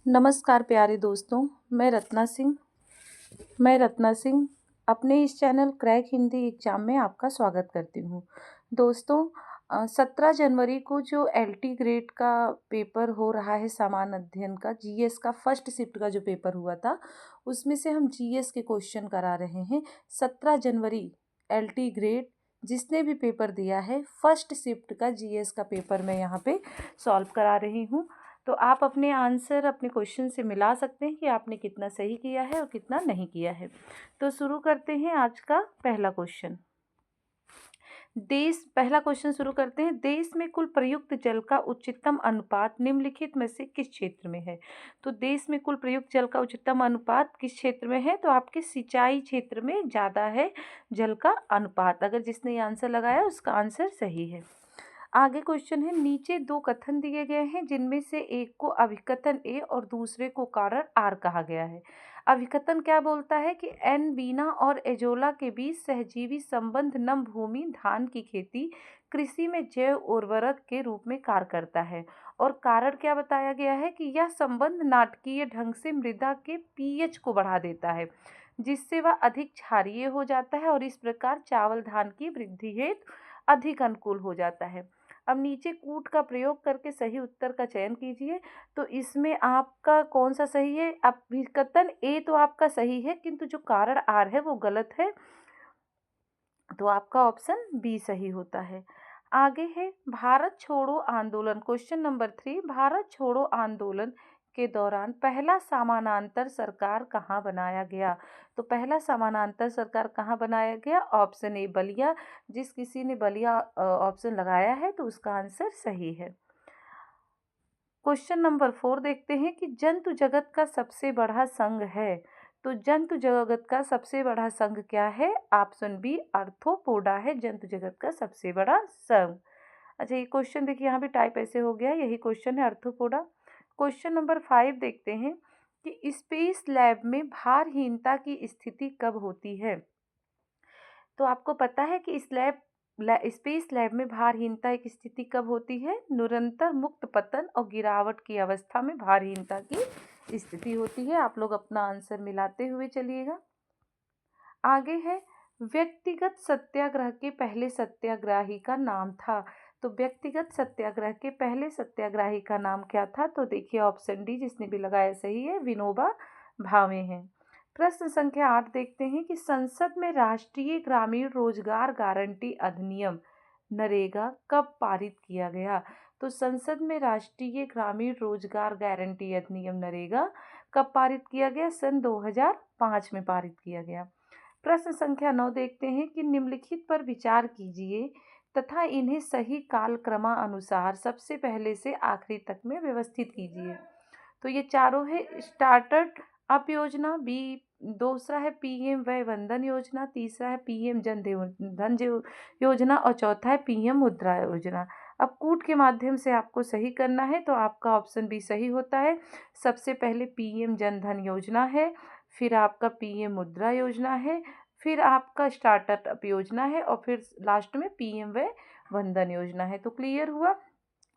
नमस्कार प्यारे दोस्तों, मैं रत्ना सिंह अपने इस चैनल क्रैक हिंदी एग्जाम में आपका स्वागत करती हूँ। दोस्तों, 17 जनवरी को जो एलटी ग्रेड का पेपर हो रहा है सामान्य अध्ययन का, जीएस का फर्स्ट शिफ्ट का जो पेपर हुआ था, उसमें से हम जीएस के क्वेश्चन करा रहे हैं। 17 जनवरी एलटी ग्रेड जिसने भी पेपर दिया है फर्स्ट शिफ्ट का जीएस का पेपर मैं यहाँ पे सॉल्व करा रही हूँ। तो आप अपने आंसर अपने क्वेश्चन से मिला सकते हैं कि आपने कितना सही किया है और कितना नहीं किया है। तो शुरू करते हैं आज का पहला क्वेश्चन। पहला क्वेश्चन शुरू करते हैं। देश में कुल प्रयुक्त जल का उच्चतम अनुपात निम्नलिखित में से किस क्षेत्र में है? तो देश में कुल प्रयुक्त जल का उच्चतम अनुपात किस क्षेत्र में है? तो आपके सिंचाई क्षेत्र में ज़्यादा है जल का अनुपात। अगर जिसने ये आंसर लगाया उसका आंसर सही है। आगे क्वेश्चन है, नीचे दो कथन दिए गए हैं जिनमें से एक को अभिकथन ए और दूसरे को कारण आर कहा गया है। अभिकथन क्या बोलता है कि एन बीना और एजोला के बीच सहजीवी संबंध नम भूमि धान की खेती कृषि में जैव उर्वरक के रूप में कार्य करता है। और कारण क्या बताया गया है कि यह संबंध नाटकीय ढंग से मृदा के पीएच को बढ़ा देता है जिससे वह अधिक क्षारीय हो जाता है और इस प्रकार चावल धान की वृद्धि हेतु अधिक अनुकूल हो जाता है। अब नीचे कूट का प्रयोग करके सही उत्तर का चयन कीजिए। तो इसमें आपका कौन सा सही है? अभिकथन ए तो आपका सही है, किंतु जो कारण आर है वो गलत है, तो आपका ऑप्शन बी सही होता है। आगे है भारत छोड़ो आंदोलन। क्वेश्चन नंबर 3, भारत छोड़ो आंदोलन के दौरान पहला समानांतर सरकार कहाँ बनाया गया? तो पहला समानांतर सरकार कहाँ बनाया गया? Option A Ballia. जिस किसी ने बलिया ऑप्शन लगाया है तो उसका आंसर सही है। क्वेश्चन नंबर 4 देखते हैं कि जंतु जगत का सबसे बड़ा संघ है। तो जंतु जगत का सबसे बड़ा संघ क्या है? ऑप्शन बी आर्थ्रोपोडा है जंतु जगत का सबसे बड़ा संघ। अच्छा, ये क्वेश्चन देखिए यहाँ भी टाइप ऐसे हो गया, यही क्वेश्चन है आर्थ्रोपोडा। क्वेश्चन नंबर 5 देखते हैं कि स्पेस लैब में भारहीनता की स्थिति कब होती है? तो आपको पता है कि स्पेस लैब में भारहीनता की स्थिति कब होती है? निरंतर मुक्त पतन और गिरावट की अवस्था में भारहीनता की स्थिति होती है। आप लोग अपना आंसर मिलाते हुए चलिएगा। आगे है व्यक्तिगत सत्याग्रह के पहले सत्याग्रही का नाम था। तो व्यक्तिगत सत्याग्रह के पहले सत्याग्रही का नाम क्या था? तो देखिए ऑप्शन डी जिसने भी लगाया सही है, विनोबा भावे हैं। प्रश्न संख्या 8 देखते हैं कि संसद में राष्ट्रीय ग्रामीण रोजगार गारंटी अधिनियम नरेगा कब पारित किया गया? तो संसद में राष्ट्रीय ग्रामीण रोजगार गारंटी अधिनियम नरेगा कब पारित किया गया? सन 2005 में पारित किया गया। प्रश्न संख्या 9 देखते हैं कि निम्नलिखित पर विचार कीजिए तथा इन्हें सही कालक्रमानुसार सबसे पहले से आखिरी तक में व्यवस्थित कीजिए। तो ये चारों है स्टार्टअप अप योजना, बी दूसरा है पीएम वय वंदन योजना, तीसरा है पीएम धन योजना और चौथा है पीएम मुद्रा योजना। अब कूट के माध्यम से आपको सही करना है तो आपका ऑप्शन बी सही होता है। सबसे पहले पीएम जन धन योजना है, फिर आपका पीएम मुद्रा योजना है, फिर आपका स्टार्टअप योजना है और फिर लास्ट में पीएम वय वंदन योजना है। तो क्लियर हुआ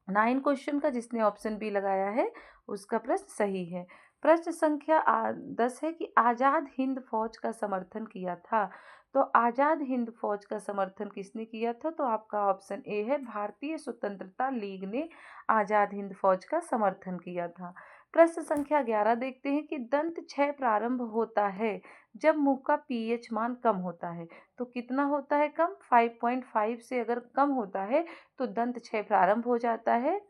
9 क्वेश्चन का। जिसने ऑप्शन बी लगाया है उसका प्रश्न सही है। प्रश्न संख्या 10 है कि आज़ाद हिंद फौज का समर्थन किया था। तो आज़ाद हिंद फौज का समर्थन किसने किया था? तो आपका ऑप्शन ए है, भारतीय स्वतंत्रता लीग ने आज़ाद हिंद फौज का समर्थन किया था। प्रश्न संख्या 11 देखते हैं कि दंत क्षय प्रारंभ होता है जब मुंह का पीएच मान कम होता है। तो कितना होता है कम? 5.5 से अगर कम होता है तो दंत क्षय प्रारंभ हो जाता है।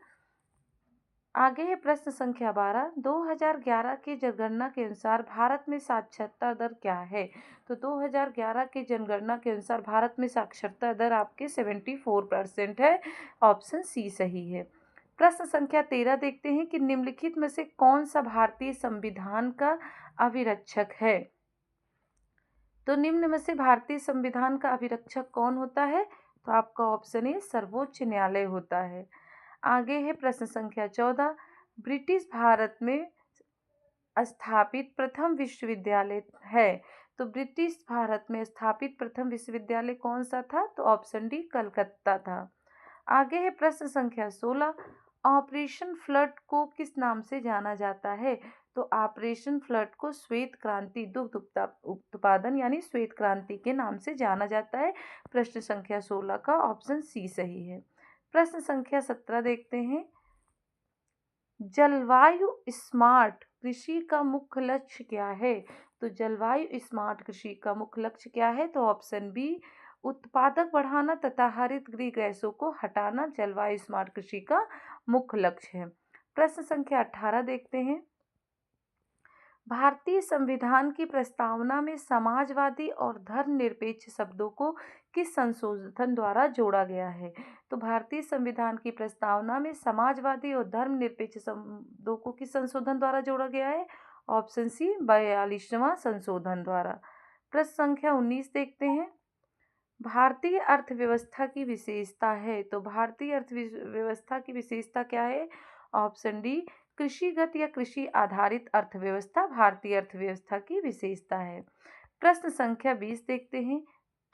आगे है प्रश्न संख्या 12, 2011 की जनगणना के अनुसार भारत में साक्षरता दर क्या है? तो 2011 की जनगणना के अनुसार भारत में साक्षरता दर आपके 74% है। ऑप्शन सी सही है। प्रश्न संख्या 13 देखते हैं कि निम्नलिखित में से कौन सा भारतीय संविधान का अभिरक्षक है? तो निम्न में से भारतीय संविधान का अभिरक्षक कौन होता है? तो आपका ऑप्शन ए सर्वोच्च न्यायालय होता है। आगे है प्रश्न संख्या 14, ब्रिटिश भारत में स्थापित प्रथम विश्वविद्यालय है। तो ब्रिटिश भारत में स्थापित प्रथम विश्वविद्यालय कौन सा था? तो ऑप्शन डी कलकत्ता था। आगे है प्रश्न संख्या 16, ऑपरेशन फ्लड को किस नाम से जाना जाता है? तो ऑपरेशन फ्लड को श्वेत क्रांति दुग्ध उत्पादन यानी श्वेत क्रांति के नाम से जाना जाता है। प्रश्न संख्या 16 का ऑप्शन सी सही है। प्रश्न संख्या 17 देखते हैं। जलवायु स्मार्ट कृषि का मुख्य लक्ष्य क्या है? तो जलवायु स्मार्ट कृषि का मुख्य लक्ष्य क्या है? तो ऑप्शन बी, उत्पादक बढ़ाना तथा हरित गृह गैसों को हटाना जलवायु स्मार्ट कृषि का मुख्य लक्ष्य है। प्रश्न संख्या 18 देखते हैं। भारतीय संविधान की प्रस्तावना में समाजवादी और धर्मनिरपेक्ष शब्दों को किस संशोधन द्वारा जोड़ा गया है? तो भारतीय संविधान की प्रस्तावना में समाजवादी और धर्मनिरपेक्ष शब्दों को किस संशोधन द्वारा जोड़ा गया है? ऑप्शन सी, 42वां संशोधन द्वारा। प्रश्न संख्या 19 देखते हैं। भारतीय अर्थव्यवस्था की विशेषता है। तो भारतीय अर्थव्यवस्था की विशेषता क्या है? ऑप्शन डी, कृषिगत या कृषि आधारित अर्थव्यवस्था भारतीय अर्थव्यवस्था की विशेषता है। प्रश्न संख्या 20 देखते हैं।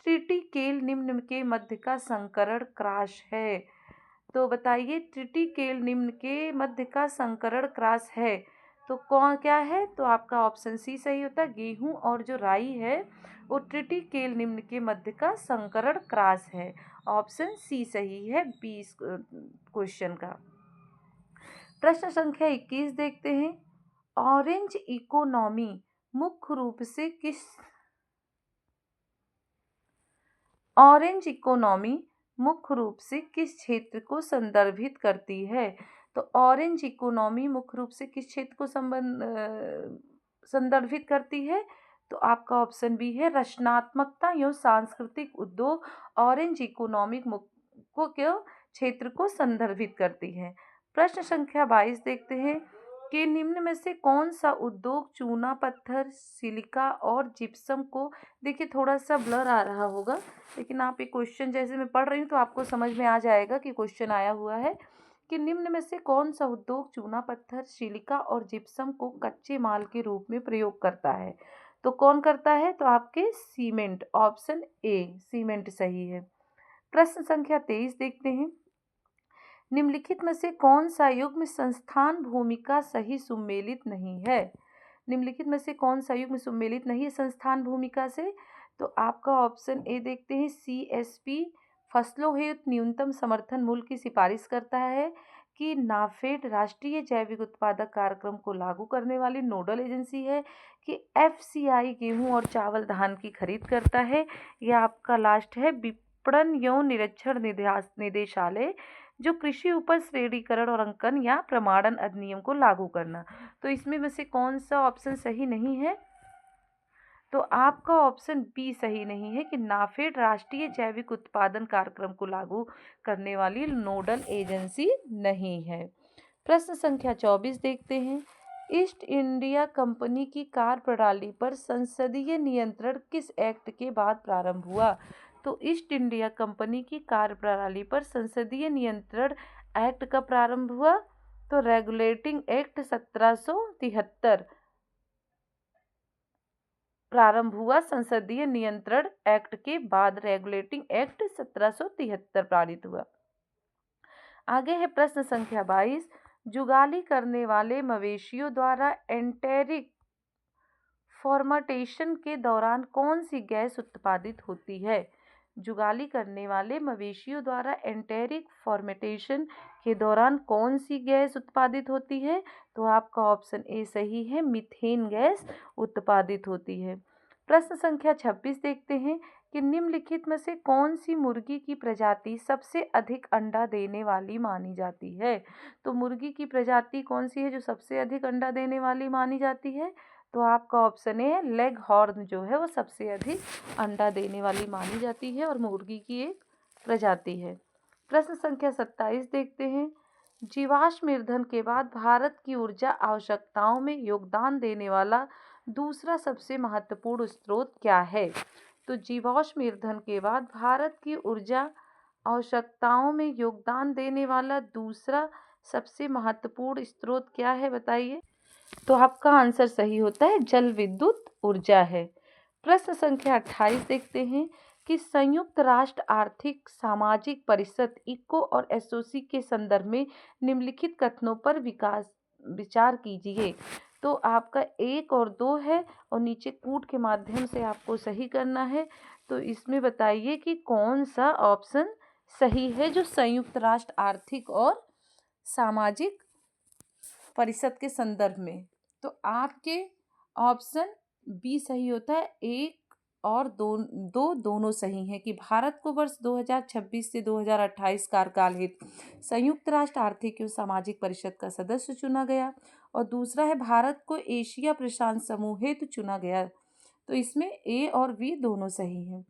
ट्रिटिकेल निम्न के मध्य का संकरण क्रॉस है। तो बताइए, ट्रिटिकेल निम्न के मध्य का संकरण क्रॉस है तो कौन क्या है? तो आपका ऑप्शन सी सही होता है। गेहूं और जो राई है वो ट्रिटिकेल निम्न के मध्य का संकरण क्रॉस है। ऑप्शन सी सही है 20 क्वेश्चन का। प्रश्न संख्या 21 देखते हैं। ऑरेंज इकोनॉमी मुख्य रूप से किस क्षेत्र को संदर्भित करती है? तो ऑरेंज इकोनॉमी मुख्य रूप से किस क्षेत्र को संदर्भित करती है? तो आपका ऑप्शन बी है, रचनात्मकता एवं सांस्कृतिक उद्योग ऑरेंज इकोनॉमिक को क्षेत्र को संदर्भित करती है। प्रश्न संख्या 22 देखते हैं कि निम्न में से कौन सा उद्योग चूना पत्थर, सिलिका और जिप्सम को, देखिए थोड़ा सा ब्लर आ रहा होगा लेकिन आप ये क्वेश्चन जैसे मैं पढ़ रही हूँ तो आपको समझ में आ जाएगा कि क्वेश्चन आया हुआ है कि निम्न में से कौन सा उद्योग चूना पत्थर, सिलिका और जिप्सम को कच्चे माल के रूप में प्रयोग करता है? तो कौन करता है? तो आपके सीमेंट, ऑप्शन ए सीमेंट सही है। प्रश्न संख्या 23 देखते हैं। निम्नलिखित में से कौन सा युग्म संस्थान भूमिका सही सुमेलित नहीं है? निम्नलिखित में से कौन सा युग्म सुमेलित नहीं है संस्थान भूमिका से? तो आपका ऑप्शन ए देखते हैं, CSP फसलों हेतु न्यूनतम समर्थन मूल्य की सिफारिश करता है कि नाफेड राष्ट्रीय जैविक उत्पादक कार्यक्रम को लागू करने वाली नोडल एजेंसी है कि FCI गेहूं और चावल धान की खरीद करता है, या आपका लास्ट है विपणन एवं निरीक्षण निदेशालय जो कृषि उपज श्रेणीकरण और अंकन या प्रमाणन अधिनियम को लागू करना। तो इसमें में से कौन सा ऑप्शन सही नहीं है? तो आपका ऑप्शन बी सही नहीं है कि नाफेड राष्ट्रीय जैविक उत्पादन कार्यक्रम को लागू करने वाली नोडल एजेंसी नहीं है। प्रश्न संख्या 24 देखते हैं। ईस्ट इंडिया कंपनी की कार्यप्रणाली पर संसदीय नियंत्रण किस एक्ट के बाद प्रारंभ हुआ? तो ईस्ट इंडिया कंपनी की कार्यप्रणाली पर संसदीय नियंत्रण एक्ट का प्रारंभ हुआ? तो रेगुलेटिंग एक्ट 1773 प्रारंभ हुआ। संसदीय नियंत्रण एक्ट के बाद रेगुलेटिंग एक्ट 1773 पारित हुआ। आगे है प्रश्न संख्या 22। जुगाली करने वाले मवेशियों द्वारा एंटेरिक फॉर्मेटेशन के दौरान कौन सी गैस उत्पादित होती है? जुगाली करने वाले मवेशियों द्वारा एंटेरिक फॉर्मेटेशन के दौरान कौन सी गैस उत्पादित होती है? तो आपका ऑप्शन ए सही है, मीथेन गैस उत्पादित होती है। प्रश्न संख्या 26 देखते हैं कि निम्नलिखित में से कौन सी मुर्गी की प्रजाति सबसे अधिक अंडा देने वाली मानी जाती है? तो मुर्गी की प्रजाति कौन सी है जो सबसे अधिक अंडा देने वाली मानी जाती है? तो आपका ऑप्शन है, लेग हॉर्न जो है वो सबसे अधिक अंडा देने वाली मानी जाती है और मुर्गी की एक प्रजाति है। प्रश्न संख्या 27 देखते हैं। जीवाश्म ईंधन के बाद भारत की ऊर्जा आवश्यकताओं में योगदान देने वाला दूसरा सबसे महत्वपूर्ण स्रोत क्या है? तो जीवाश्म ईंधन के बाद भारत की ऊर्जा आवश्यकताओं में योगदान देने वाला दूसरा सबसे महत्वपूर्ण स्रोत क्या है, बताइए? तो आपका आंसर सही होता है, जल विद्युत ऊर्जा है। प्रश्न संख्या 28 देखते हैं। कि संयुक्त राष्ट्र आर्थिक सामाजिक परिषद इको और एसओसी के संदर्भ में निम्नलिखित कथनों पर विचार कीजिए। तो आपका 1 और 2 है और नीचे कूट के माध्यम से आपको सही करना है। तो इसमें बताइए कि कौन सा ऑप्शन सही है जो संयुक्त राष्ट्र आर्थिक और सामाजिक परिषद के संदर्भ में। तो आपके ऑप्शन बी सही होता है। 1 और 2 दोनों सही हैं कि भारत को वर्ष 2026 से 2028 कार्यकाल हेतु संयुक्त राष्ट्र आर्थिक एवं सामाजिक परिषद का सदस्य चुना गया। और दूसरा है भारत को एशिया प्रशांत समूह हेतु चुना गया। तो इसमें ए और बी दोनों सही हैं।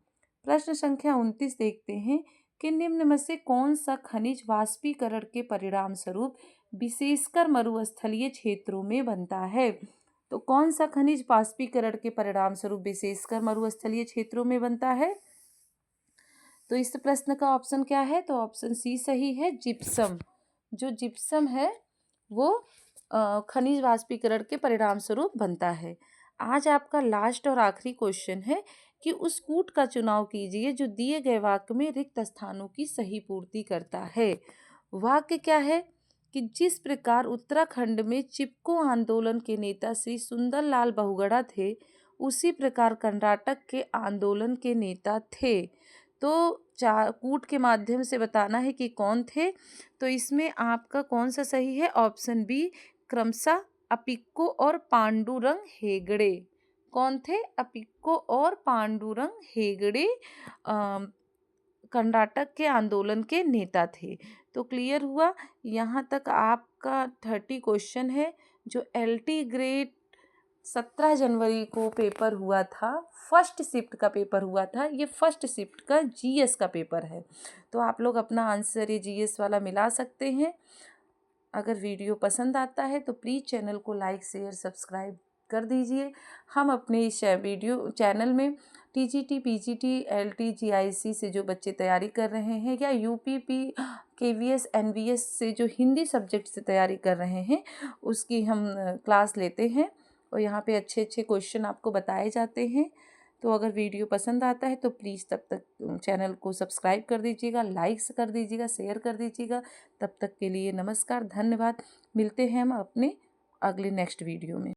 प्रश्न संख्या 29 देखते हैं कि निम्न में से कौन सा खनिज वाष्पीकरण के परिणाम स्वरूप विशेषकर मरुस्थलीय क्षेत्रों में बनता है। तो कौन सा खनिज वाष्पीकरण के परिणाम स्वरूप विशेषकर मरुस्थलीय क्षेत्रों में बनता है। तो इस प्रश्न का ऑप्शन क्या है। तो ऑप्शन सी सही है, जिप्सम। जो जिप्सम है वो खनिज वाष्पीकरण के परिणाम स्वरूप बनता है। आज आपका लास्ट और आखिरी क्वेश्चन है कि उस कूट का चुनाव कीजिए जो दिए गए वाक्य में रिक्त स्थानों की सही पूर्ति करता है। वाक्य क्या है कि जिस प्रकार उत्तराखंड में चिपको आंदोलन के नेता श्री सुंदरलाल बहुगुणा थे, उसी प्रकार कर्नाटक के आंदोलन के नेता थे। तो कूट के माध्यम से बताना है कि कौन थे। तो इसमें आपका कौन सा सही है। ऑप्शन बी, क्रमशः अपिक्को और पांडुरंग हेगड़े। कौन थे। अपिक्को और पांडुरंग हेगड़े कर्नाटक के आंदोलन के नेता थे। तो क्लियर हुआ। यहाँ तक आपका 30 क्वेश्चन है जो LT ग्रेड 17 जनवरी को पेपर हुआ था। फर्स्ट शिफ्ट का पेपर हुआ था। ये फर्स्ट शिफ्ट का GS का पेपर है। तो आप लोग अपना आंसर ये GS वाला मिला सकते हैं। अगर वीडियो पसंद आता है तो प्लीज़ चैनल को लाइक शेयर सब्सक्राइब कर दीजिए। हम अपने इस वीडियो चैनल में TGT PGT LT GIC से जो बच्चे तैयारी कर रहे हैं या UPP KVS NVS से जो हिंदी सब्जेक्ट से तैयारी कर रहे हैं उसकी हम क्लास लेते हैं और यहाँ पे अच्छे अच्छे क्वेश्चन आपको बताए जाते हैं। तो अगर वीडियो पसंद आता है तो प्लीज़ तब तक चैनल को सब्सक्राइब कर दीजिएगा, लाइक्स कर दीजिएगा, शेयर कर दीजिएगा। तब तक के लिए नमस्कार, धन्यवाद। मिलते हैं हम अपने अगले नेक्स्ट वीडियो में।